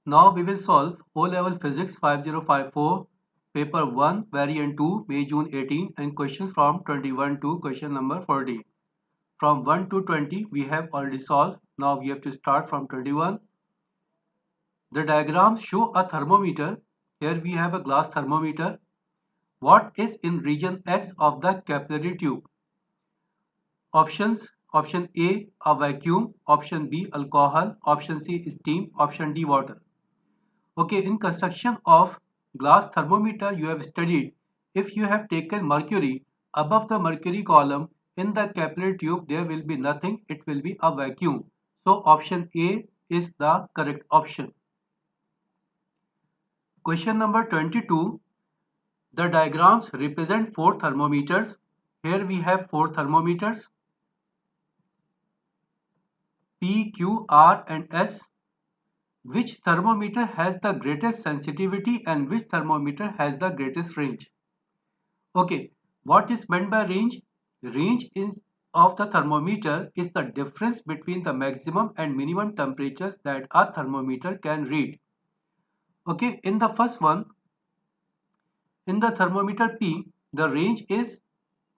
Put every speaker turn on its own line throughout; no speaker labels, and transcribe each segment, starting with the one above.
Now we will solve O-Level Physics 5054, Paper 1, Variant 2, May June 18 and questions from 21 to question number 40. From 1 to 20 we have already solved. Now we have to start from 21. The diagrams show a thermometer. Here we have a glass thermometer. What is in region X of the capillary tube? Options: Option A vacuum, Option B alcohol, Option C steam, Option D water. Okay, in construction of glass thermometer you have studied, if you have taken mercury, above the mercury column in the capillary tube there will be nothing, it will be a vacuum. So option A is the correct option. Question number 22. The diagrams represent four thermometers. Here we have four thermometers P, Q, R and S. Which thermometer has the greatest sensitivity and which thermometer has the greatest range? Okay, what is meant by range? Range is of the thermometer is the difference between the maximum and minimum temperatures that a thermometer can read. Okay, in the first one, in the thermometer P, the range is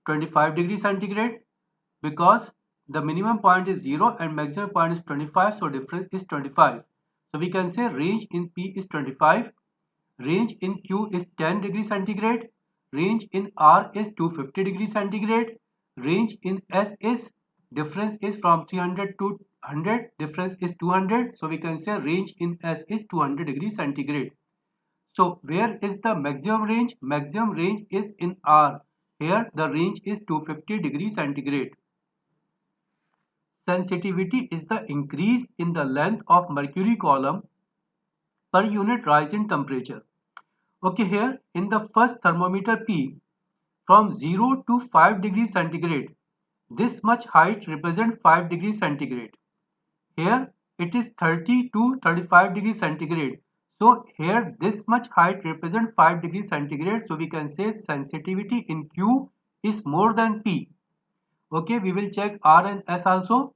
25 degrees centigrade because the minimum point is 0 and maximum point is 25, so difference is 25. So we can say range in P is 25, range in Q is 10 degrees centigrade, range in R is 250 degrees centigrade, range in S is difference is from 300 to 100, difference is 200, so we can say range in S is 200 degrees centigrade. So where is the maximum range? Maximum range is in R. Here the range is 250 degrees centigrade. Sensitivity is the increase in the length of mercury column per unit rise in temperature. Okay, here in the first thermometer P, from 0 to 5 degrees centigrade, this much height represents 5 degrees centigrade. Here it is 30 to 35 degrees centigrade. So here this much height represents 5 degrees centigrade. So we can say sensitivity in Q is more than P. Okay, we will check R and S also.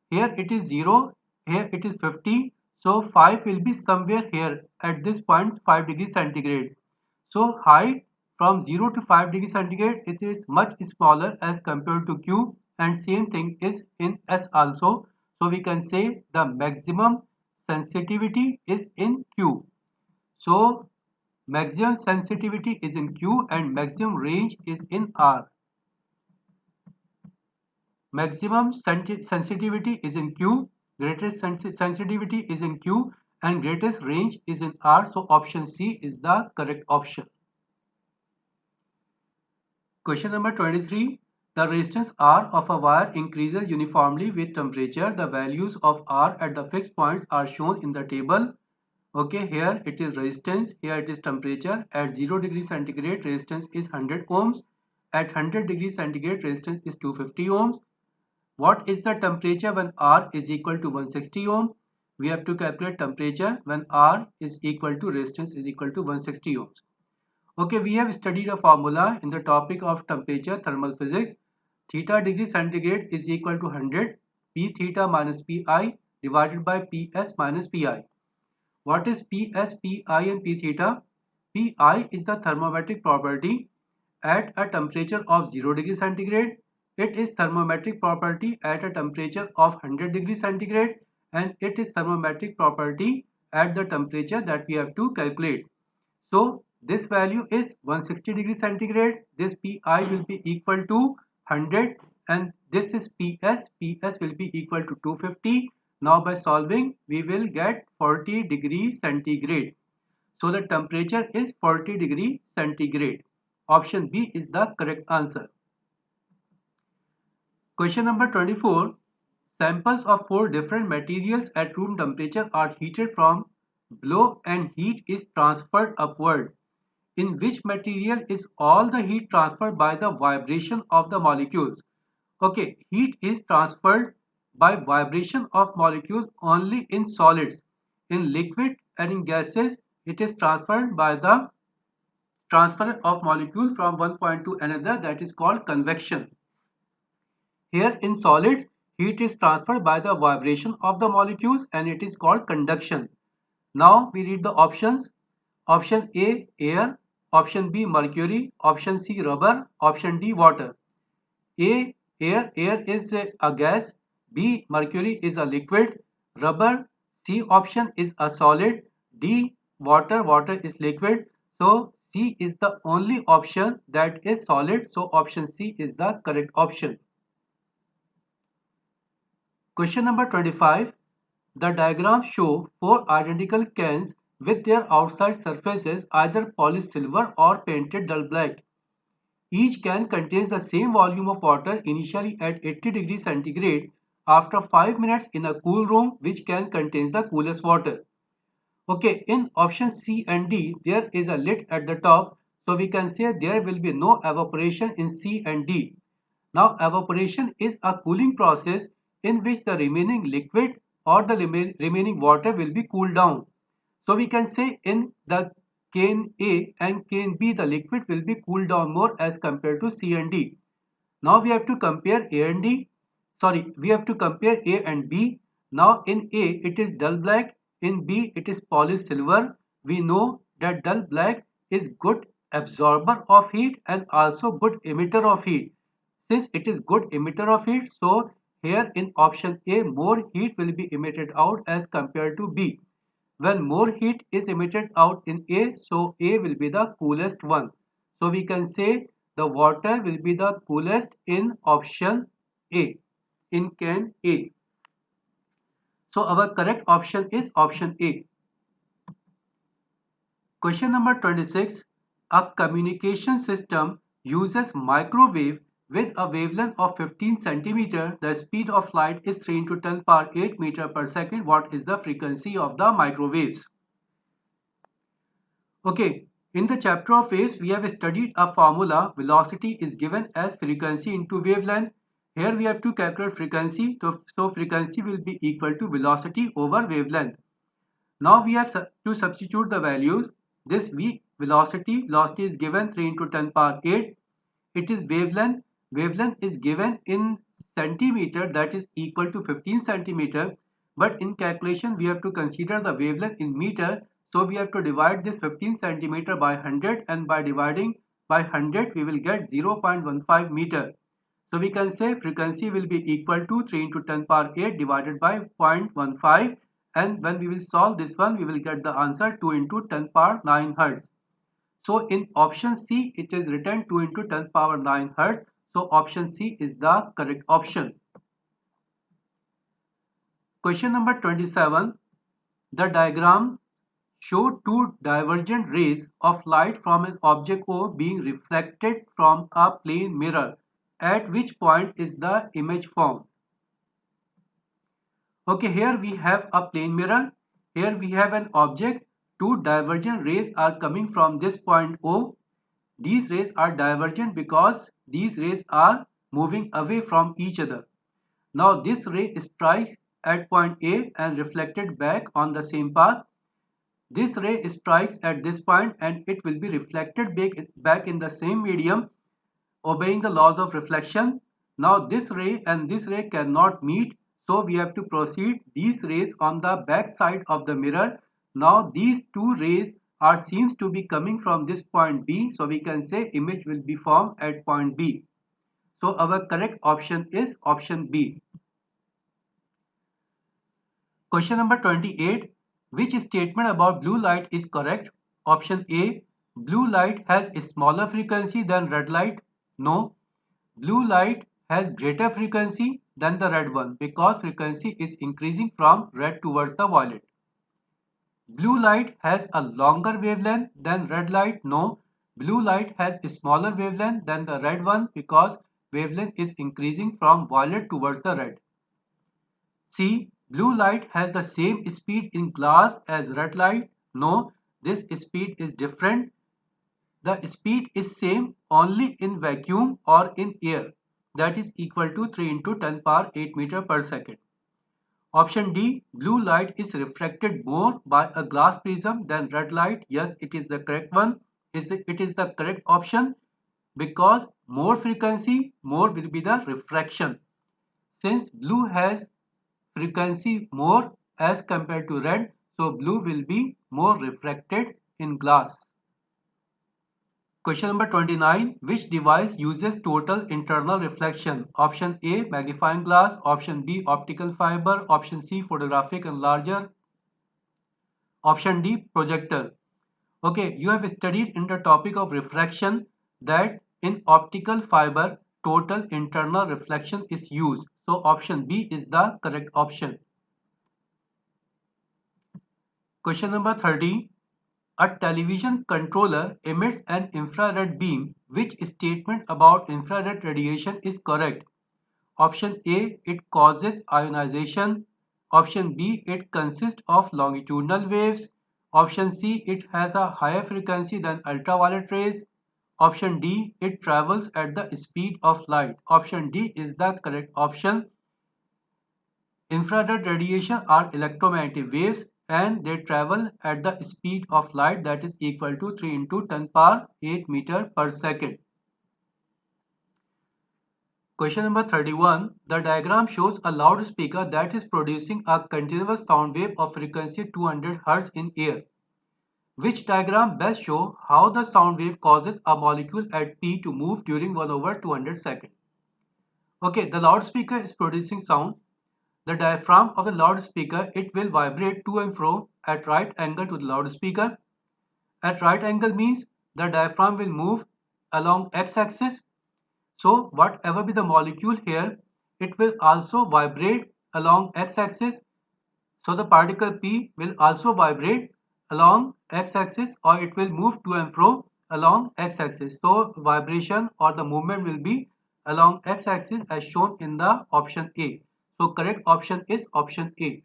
Here it is 0, here it is 50. So 5 will be somewhere here at this point 5 degrees centigrade. So height from 0 to 5 degrees centigrade it is much smaller as compared to Q, and same thing is in S also. So we can say the maximum sensitivity is in Q. So maximum sensitivity is in Q and maximum range is in R. Maximum sensitivity is in Q, greatest sensitivity is in Q and greatest range is in R. So option C is the correct option. Question number 23. The resistance R of a wire increases uniformly with temperature. The values of R at the fixed points are shown in the table. Okay, here it is resistance, here it is temperature. At 0 degrees centigrade resistance is 100 ohms. At 100 degrees centigrade resistance is 250 ohms. What is the temperature when R is equal to 160 ohm? We have to calculate temperature when R is equal to resistance is equal to 160 ohms. Okay, we have studied a formula in the topic of temperature thermal physics. Theta degree centigrade is equal to 100 P theta minus Pi divided by Ps minus Pi. What is Ps, Pi and P theta? Pi is the thermometric property at a temperature of 0 degree centigrade. It is thermometric property at a temperature of 100 degree centigrade, and it is thermometric property at the temperature that we have to calculate. So this value is 160 degree centigrade. This Pi will be equal to 100 and this is Ps. Ps will be equal to 250. Now by solving we will get 40 degree centigrade. So the temperature is 40 degree centigrade. Option B is the correct answer. Question number 24. Samples of four different materials at room temperature are heated from below and heat is transferred upward. In which material is all the heat transferred by the vibration of the molecules? Okay, heat is transferred by vibration of molecules only in solids. In liquid and in gases, it is transferred by the transfer of molecules from one point to another, that is called convection. Here in solids, heat is transferred by the vibration of the molecules and it is called conduction. Now we read the options. Option A, air. Option B, mercury. Option C, rubber. Option D, water. A, air. Air is a gas. B, mercury is a liquid. Rubber. C option is a solid. D, water. Water is liquid. So C is the only option that is solid. So option C is the correct option. Question number 25. The diagram show four identical cans with their outside surfaces either polished silver or painted dull black. Each can contains the same volume of water initially at 80 degrees centigrade. After 5 minutes in a cool room, which can contains the coolest water. Okay, in option C and D, there is a lid at the top. So we can say there will be no evaporation in C and D. Now evaporation is a cooling process in which the remaining liquid or the remaining water will be cooled down. So we can say in the cane A and cane B the liquid will be cooled down more as compared to C and D. Now we have to compare A and D. Sorry, we have to compare A and B. Now in A it is dull black, in B it is polished silver. We know that dull black is good absorber of heat and also good emitter of heat. Since it is good emitter of heat, so here in option A more heat will be emitted out as compared to B. When more heat is emitted out in A, so A will be the coolest one. So we can say the water will be the coolest in option A, in can A. So our correct option is option A. Question number 26. A communication system uses microwave with a wavelength of 15 centimeter. The speed of light is 3 into 10 power 8 meter per second. What is the frequency of the microwaves? Okay, in the chapter of waves, we have studied a formula. Velocity is given as frequency into wavelength. Here we have to calculate frequency. So frequency will be equal to velocity over wavelength. Now we have to substitute the values. This velocity is given 3 into 10 power 8. It is wavelength. Wavelength is given in centimeter, that is equal to 15 centimeter. But in calculation we have to consider the wavelength in meter. So we have to divide this 15 centimeter by 100, and by dividing by 100 we will get 0.15 meter. So we can say frequency will be equal to 3 into 10 power 8 divided by 0.15, and when we will solve this one we will get the answer 2 into 10 power 9 hertz. So in option C it is written 2 into 10 power 9 hertz. So option C is the correct option. Question number 27. The diagram show two divergent rays of light from an object O being reflected from a plane mirror. At which point is the image formed? Okay, here we have a plane mirror. Here we have an object. Two divergent rays are coming from this point O. These rays are divergent because these rays are moving away from each other. Now this ray strikes at point A and reflected back on the same path. This ray strikes at this point and it will be reflected back in the same medium, obeying the laws of reflection. Now this ray and this ray cannot meet, so we have to proceed these rays on the back side of the mirror. Now these two rays are seems to be coming from this point B, so we can say image will be formed at point B. So our correct option is option B. Question number 28. Which statement about blue light is correct? Option A. Blue light has a smaller frequency than red light. No. Blue light has greater frequency than the red one because frequency is increasing from red towards the violet. Blue light has a longer wavelength than red light. No. Blue light has a smaller wavelength than the red one because wavelength is increasing from violet towards the red. C. Blue light has the same speed in glass as red light. No, this speed is different. The speed is same only in vacuum or in air, that is equal to 3 into 10 power 8 meter per second. Option D. Blue light is refracted more by a glass prism than red light. Yes, it is the correct one. It is the correct option because more frequency, more will be the refraction. Since blue has frequency more as compared to red, So blue will be more refracted in glass. Question number 29. Which device uses total internal reflection? Option A, magnifying glass. Option B, optical fiber. Option C, photographic enlarger. Option D, projector. Okay, you have studied in the topic of refraction that in optical fiber total internal reflection is used. So option B is the correct option. Question number 30. A television controller emits an infrared beam. Which statement about infrared radiation is correct? Option A, it causes ionization. Option B, it consists of longitudinal waves. Option C, it has a higher frequency than ultraviolet rays. Option D, it travels at the speed of light. Option D is the correct option. Infrared radiation are electromagnetic waves and they travel at the speed of light, that is equal to 3 into 10 power 8 meter per second. Question number 31. The diagram shows a loudspeaker that is producing a continuous sound wave of frequency 200 Hz in air. Which diagram best shows how the sound wave causes a molecule at P to move during 1 over 200 seconds? Okay, the loudspeaker is producing sound. The diaphragm of the loudspeaker, it will vibrate to and fro at right angle to the loudspeaker. At right angle means the diaphragm will move along x-axis. So whatever be the molecule here, it will also vibrate along x-axis. So the particle P will also vibrate along x-axis or it will move to and fro along x-axis. So vibration or the movement will be along x-axis as shown in the option A. So correct option is option A.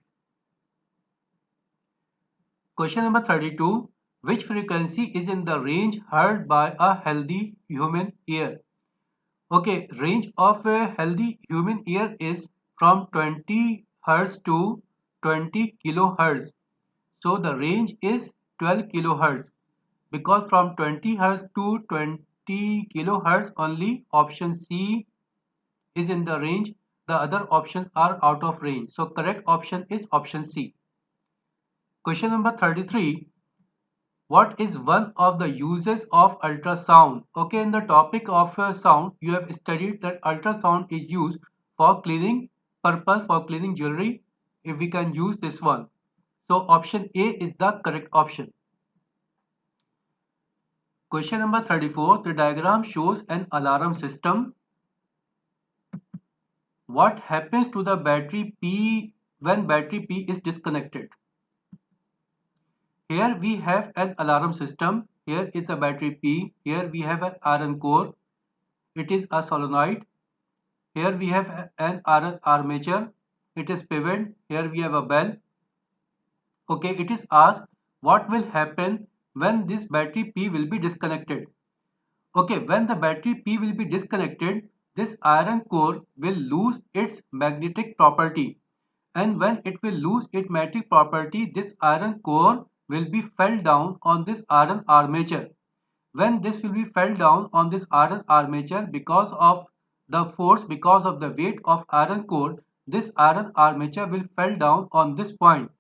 Question number 32. Which frequency is in the range heard by a healthy human ear? Okay, range of a healthy human ear is from 20 Hz to 20 kilohertz. So the range is 12 kilohertz because from 20 Hz to 20 kilohertz only option C is in the range. The other options are out of range. So correct option is option C. Question number 33. What is one of the uses of ultrasound? Okay, in the topic of sound, you have studied that ultrasound is used for cleaning purpose, for cleaning jewelry. If we can use this one. So option A is the correct option. Question number 34. The diagram shows an alarm system. What happens to the battery P when battery P is disconnected? Here we have an alarm system. Here is a battery P. Here we have an iron core. It is a solenoid. Here we have an iron armature. It is pivot. Here we have a bell. Okay, it is asked what will happen when this battery P will be disconnected. Okay, when the battery P will be disconnected, this iron core will lose its magnetic property. And when it will lose its magnetic property, this iron core will be fell down on this iron armature. When this will be fell down on this iron armature because of the force, because of the weight of iron core, this iron armature will fell down on this point.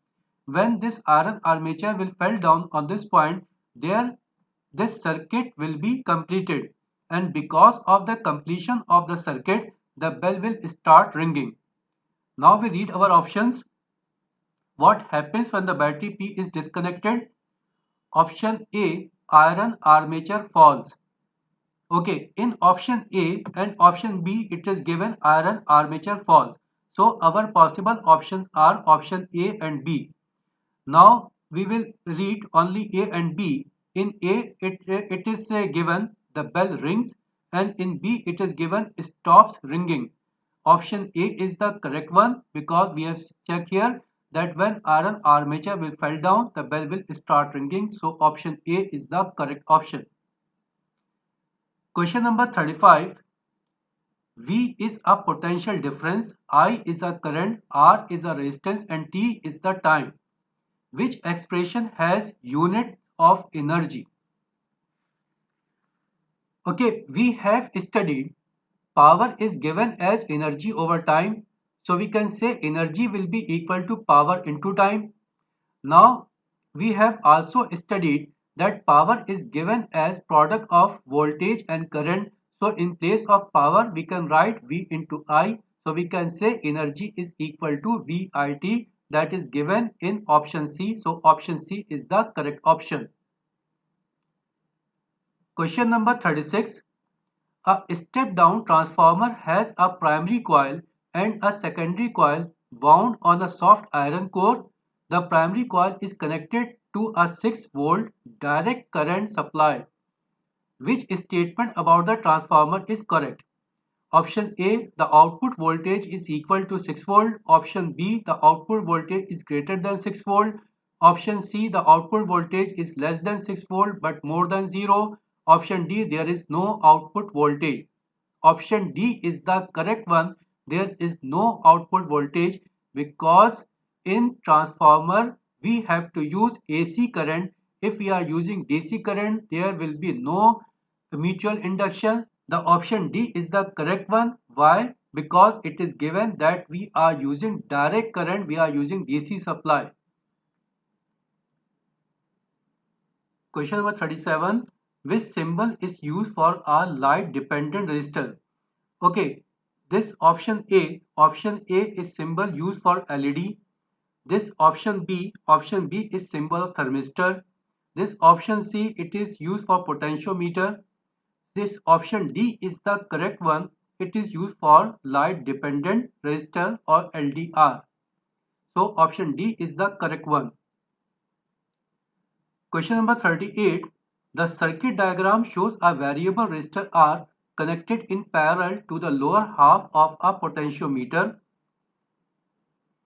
When this iron armature will fell down on this point, this circuit will be completed, and because of the completion of the circuit, the bell will start ringing. Now we read our options. What happens when the battery P is disconnected? Option A, iron armature falls. Okay, in option A and option B it is given iron armature falls. So our possible options are option A and B. Now we will read only A and B. In A it is given the bell rings and in B it is given stops ringing. Option A is the correct one because we have checked here that when iron armature will fall down, the bell will start ringing. So option A is the correct option. Question number 35. V is a potential difference, I is a current, R is a resistance and T is the time. Which expression has unit of energy? Okay, we have studied power is given as energy over time. So we can say energy will be equal to power into time. Now we have also studied that power is given as product of voltage and current. So in place of power we can write V into I. So we can say energy is equal to VIT, that is given in option C. So option C is the correct option. Question number 36. A step-down transformer has a primary coil and a secondary coil wound on a soft iron core. The primary coil is connected to a 6-volt direct current supply. Which statement about the transformer is correct? Option A, the output voltage is equal to 6 volt. Option B, the output voltage is greater than 6 volt. Option C, the output voltage is less than 6 volt but more than 0. Option D, there is no output voltage. Option D is the correct one. There is no output voltage because in transformer we have to use AC current. If we are using DC current, there will be no mutual induction. The option D is the correct one. Why? Because it is given that we are using direct current, we are using DC supply. Question number 37. Which symbol is used for a light dependent resistor? Okay, this option A is symbol used for LED. This option B is symbol of thermistor. This option C, it is used for potentiometer. This option D is the correct one. It is used for light dependent resistor or LDR. So option D is the correct one. Question number 38. The circuit diagram shows a variable resistor R connected in parallel to the lower half of a potentiometer.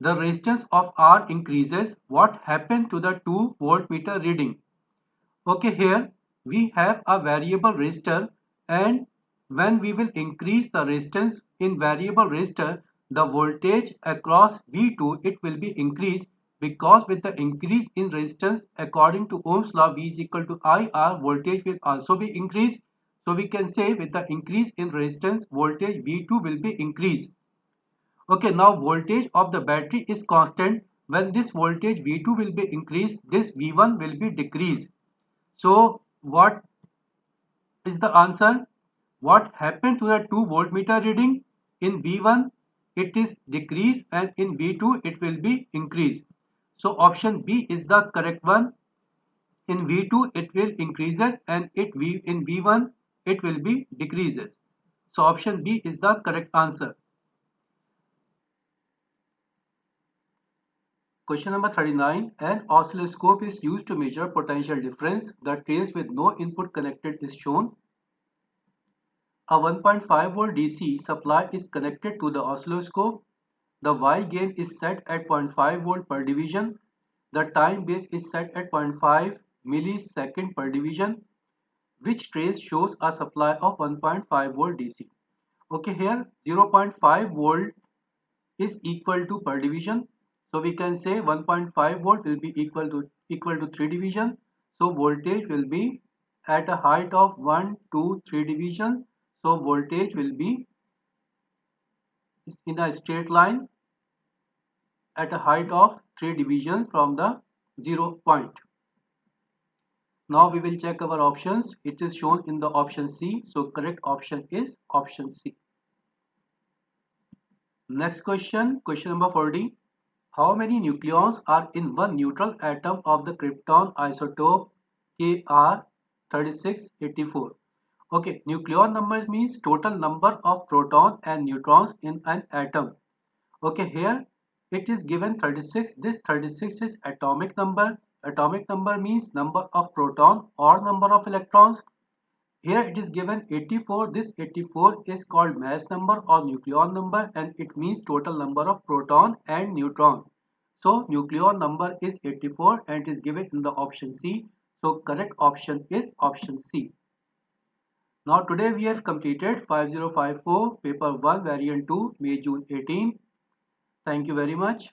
The resistance of R increases. What happened to the 2 voltmeter reading? Okay, here we have a variable resistor, and when we will increase the resistance in variable resistor, the voltage across V2 it will be increased, because with the increase in resistance according to Ohm's law V is equal to IR, voltage will also be increased. So we can say with the increase in resistance voltage V2 will be increased. Okay, now voltage of the battery is constant. When this voltage V2 will be increased, this V1 will be decreased. So what is the answer? What happened to the 2 voltmeter reading? In V1 it is decreased and in V2 it will be increased. So option B is the correct one. In V2 it will increases and in V1 it will be decreases. So option B is the correct answer. Question number 39. An oscilloscope is used to measure potential difference. The trace with no input connected is shown. A 1.5 volt DC supply is connected to the oscilloscope. The Y gain is set at 0.5 volt per division. The time base is set at 0.5 millisecond per division. Which trace shows a supply of 1.5 volt DC? Okay, here 0.5 volt is equal to per division. So we can say 1.5 volt will be equal to 3 division. So voltage will be at a height of 1, 2, 3 division. So voltage will be in a straight line at a height of 3 divisions from the 0 point. Now we will check our options. It is shown in the option C. So correct option is option C. Next question, question number 40. How many nucleons are in one neutral atom of the krypton isotope Kr3684? Okay, nucleon numbers means total number of protons and neutrons in an atom. Okay, here it is given 36. This 36 is atomic number. Atomic number means number of proton or number of electrons. Here it is given 84. This 84 is called mass number or nucleon number, and it means total number of proton and neutron. So nucleon number is 84 and it is given in the option C. So correct option is option C. Now today we have completed 5054 paper 1 variant 2 May June 18. Thank you very much.